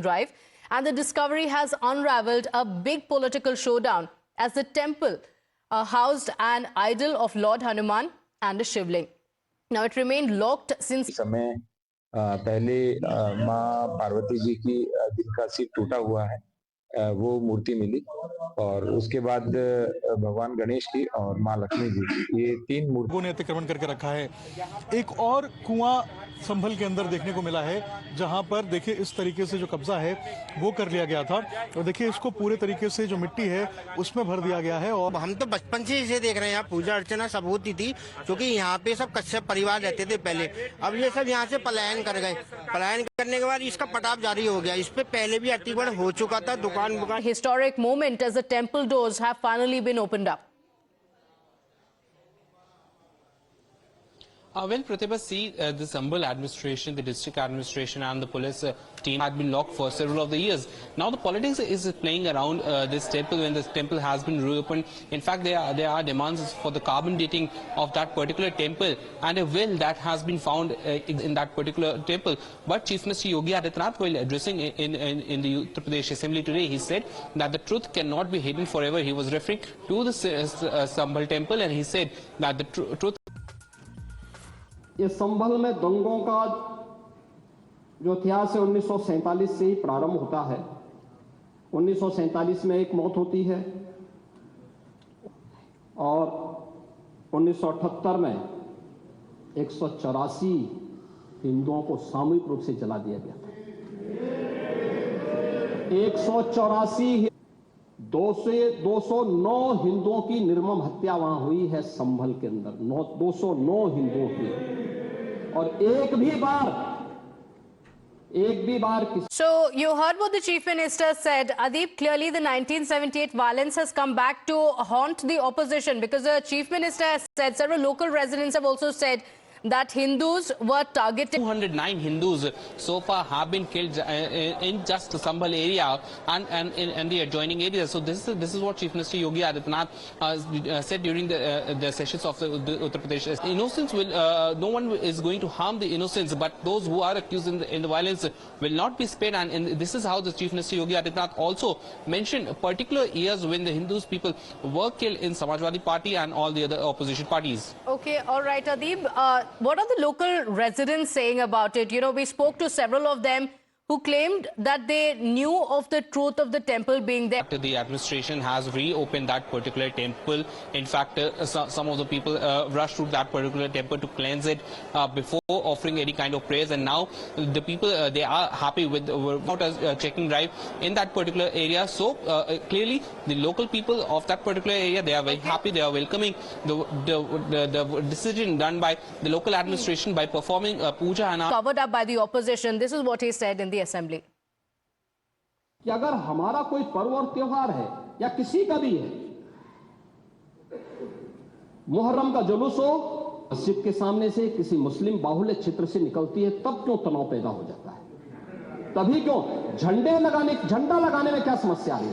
Drive, and the discovery has unraveled a big political showdown as the temple housed an idol of Lord Hanuman and a shivling. Now it remained locked since समय पहले माँ पार्वती जी की जिनका सिर टूटा हुआ है वो मूर्ति मिली और उसके बाद भगवान गणेश की और माँ लक्ष्मी जी की, ये तीन लोगों ने अतिक्रमण करके रखा है। एक और कुआं संभल के अंदर देखने को मिला है, जहां पर देखिए इस तरीके से जो कब्जा है वो कर लिया गया था और देखिए इसको पूरे तरीके से जो मिट्टी है उसमें भर दिया गया है। और हम तो बचपन से इसे देख रहे हैं, यहाँ पूजा अर्चना सब होती थी, क्योंकि यहाँ पे सब कश्यप परिवार रहते थे पहले। अब ये सब यहाँ से पलायन कर गए। पलायन करने के बाद इसका पटाव जारी हो गया। इस पे पहले भी अतिक्रमण हो चुका था। दुकान historic moment as the temple doors have finally been opened up. Well, Pratibha, see, the Sambal administration, the district administration and the police team had been locked for several of the years. Now the politics is playing around this temple when this temple has been reopened. In fact, there are demands for the carbon dating of that particular temple and a will that has been found in that particular temple. But Chief Minister Yogi Adityanath, while addressing in the Uttar Pradesh Assembly today, he said that the truth cannot be hidden forever. He was referring to the Sambal temple and he said that the truth. ये संभल में दंगों का जो इतिहास है 1947 से ही प्रारंभ होता है। 1947 में एक मौत होती है और 1978 में 184 हिंदुओं को सामूहिक रूप से जला दिया गया था। 184 209 हिंदुओं की निर्मम हत्या वहां हुई है संभल के अंदर। 209 हिंदुओं की, और एक भी बार So you heard what the Chief Minister said. Adib, clearly the 1978 violence has come back to haunt the opposition, because the Chief Minister has said, several local residents have also said that Hindus were targeted. 209 Hindus so far have been killed in just the Sambal area and in the adjoining areas. So this is what Chief Minister Yogi Adityanath said during the sessions of the Uttar Pradesh. Innocents will no one is going to harm the innocents, but those who are accused in the violence will not be spared. And this is how the Chief Minister Yogi Adityanath also mentioned particular years when the Hindus people were killed in Samajwadi Party and all the other opposition parties. Okay, all right, Adib. What are the local residents saying about it? You know, we spoke to several of them who claimed that they knew of the truth of the temple being there. The administration has reopened that particular temple. In fact, some of the people rushed to that particular temple to cleanse it before offering any kind of prayers. And now the people, they are happy with a checking drive in that particular area. So clearly the local people of that particular area, they are very happy. They are welcoming the decision done by the local administration by performing puja and covered up by the opposition. This is what he said in the assembly. कि अगर हमारा कोई पर्व और त्योहार है या किसी का भी है, मुहर्रम का जुलूस हो, मस्जिद के सामने से किसी मुस्लिम बाहुल्य क्षेत्र से निकलती है, तब क्यों तनाव पैदा हो जाता है? तभी क्यों झंडा लगाने में क्या समस्या है?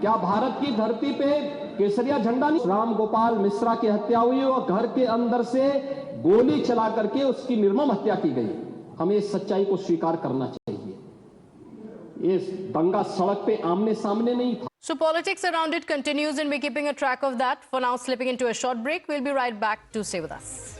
क्या भारत की धरती पे केसरिया झंडा नहीं? राम गोपाल मिश्रा की हत्या हुई और घर के अंदर से गोली चला करके उसकी निर्मम हत्या की गई। हमें इस सच्चाई को स्वीकार करना चाहिए। ये दंगा सड़क पे आमने सामने नहीं था। So politics around it continues and we're keeping a track of that. For now, slipping into a short break. We'll be right back to stay with us.